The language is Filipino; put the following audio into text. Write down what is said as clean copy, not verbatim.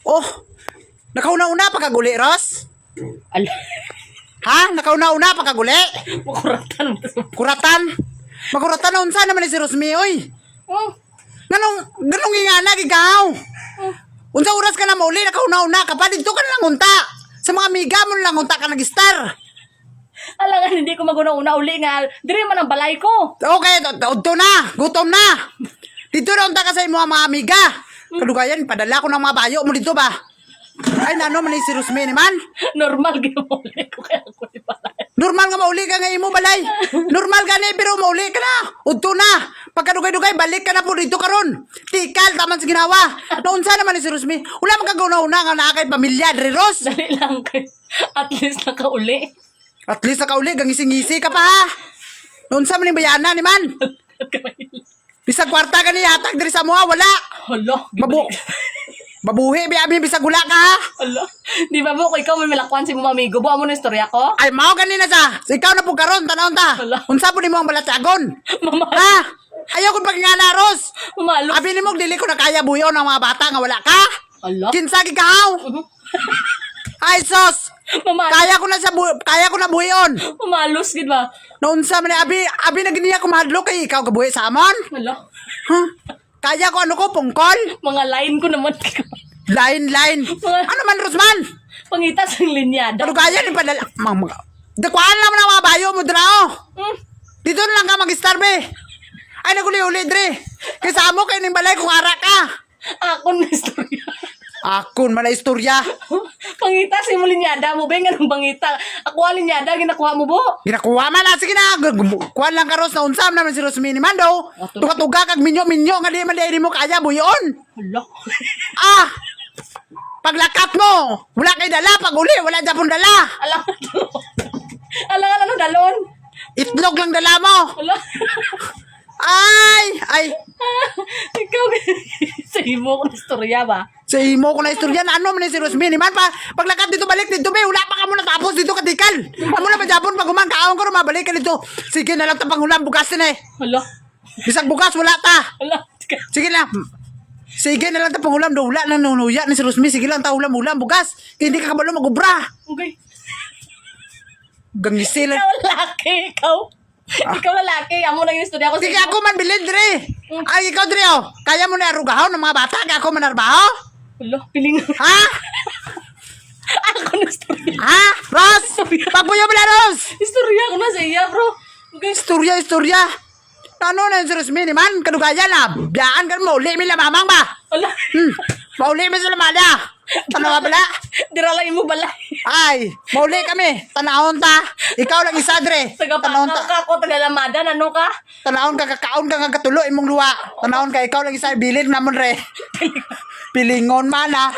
Oh, nakauna-una pagkaguli, Ros? Ala. Ha? Nakauna-una pagkaguli? Makuratan. Kuratan? Makuratan na unsa naman ni si Rosmi, oy. Oh. Ganong ingana, ikaw. Unsa oras ka na mauli, nakauna-una ka pa, dito ka na lang unta. Sa mga amiga mo lang unta ka nag-star. Alangan, hindi ko maguna-una uli nga. Diri man ang balay ko. Okay, udto na, gutom na. Dito na unta ka sa imo mga amiga. Kalugayan, padala ko ng mga bayo mo dito ba? Ay, nano man ni si Rosmi naman. Normal ginuli ko kaya ako ni balay. Normal nga mauli ka nga imo balay. Normal ka ni, pero mauli ka na. Udto na. Pagkadugay-dugay, balik ka na po dito karon. Tikal, taman sa ginawa. Naunsa naman ni si Rosmi. Wala man kagauna-una nga nakakay pamilya, Dre Ros. Dali lang kay. At least nakauli. At least nakauli, gangisi-ngisi ka pa ha. Naunsa man ni bayana ni man. Bisag kwarta ka ni hatag diri sa mua, wala. Hala. Mabuhi, biyabi, bisag gula ka ha. Hala. Di ba ko ikaw may malakwan si mama amigo? Buha mo na istorya ko? Ay, mao ganina sa. Ikaw na po karon, tanawon ta. Wala. Unsa po ni mo ang balatsagon? Mama. Ha? Ayaw kong pagingana, Ros. Mamalo. Abi ni mo, dili ko na kaya buyon ng mga bata nga wala ka. Hala. Kinsagi ka haw. Ay, sos. Mamalo. Kaya ko na buyon. Mamalos gid ba? Naunsa man ni abi na giniya ko mahadlok kay ikaw kabuhi sa amon. Hala. Huh? Kaya ko ano ko, pungkol. Mga line ko naman. Line. Ano man, Rosman? Pangitas ang linyada. Ano kaya ni padala? Dakwaan lang mo ng mga bayo mo, Drao. Dito na lang ka mag-starve. Ay, naguli-uli, Dre. Kaysa mo kayo ng balay kung ara ka. Ako na istorya. Akon man na istorya. Pangitas mo linyada mo. Beng, anong pangita? Ako ang linyada, ginakuha mo bo. Ginakuha man na. Sige na. Kuhan lang ka, Ros, na unsam naman si Rosmini man daw. Tuga-tuga kag minyo-minyo. Nga di man di mo kaya buyon. Hala. Ah! Paglakat mo, wala kay dala. Pag uli, wala dyan pong dala. Alangan ano dalon? Itlog lang dala mo. Hala. Ay! Ikaw, sa imo ko na istorya ba? Sa imo ko na istorya na ano man si Rosmini man pa. Paglakat dito balik dito be, wala pa ka muna tapos dito katikal. Amo na ba Japon pag umangkaon ko mabalik ka dito. Sige na lang ta panghulam bugas din eh. Hala. Bisag bugas wala ta. Hala. Sige na. Sige na lang ta panghulam do wala na nunuya ni si Rosmi. Sige lang ta ulam bugas. Kaya hindi ka kabalo magubra. Okay. Gangisila. Ikaw lalaki, ikaw. Ikaw lalaki, amo lang yung istorya ko sa Sige imo. ako man bilid Dre. Ay ikaw Dre oh. Kaya mo na arugahon ng mga bata kaya ako man arbaho. Hala, piling. Ha? Ako na istorya. Ha? Ros! Pagpuyo mo na Ros! Istorya ko na sa iya, bro. Okay. Istorya. Ano na yung si Rosmini man? Kadugaya na. Biyaan ka mo. Uli mi lamamang ba? Hala. Mauli mi sa lamada. Tanawa bala? Dira lang imo balay. Ay, mauli kami. Tanahon ta. Ikaw lang isa, Dre. Tanahon Tagapaka ta. ka ako, tagalamadan, ano ka? Tanahon ka, kakaon ka nga katulo imong luwa. Tanahon ka, ikaw lang isa. Bilin namon, Re. Pilingon man, ha.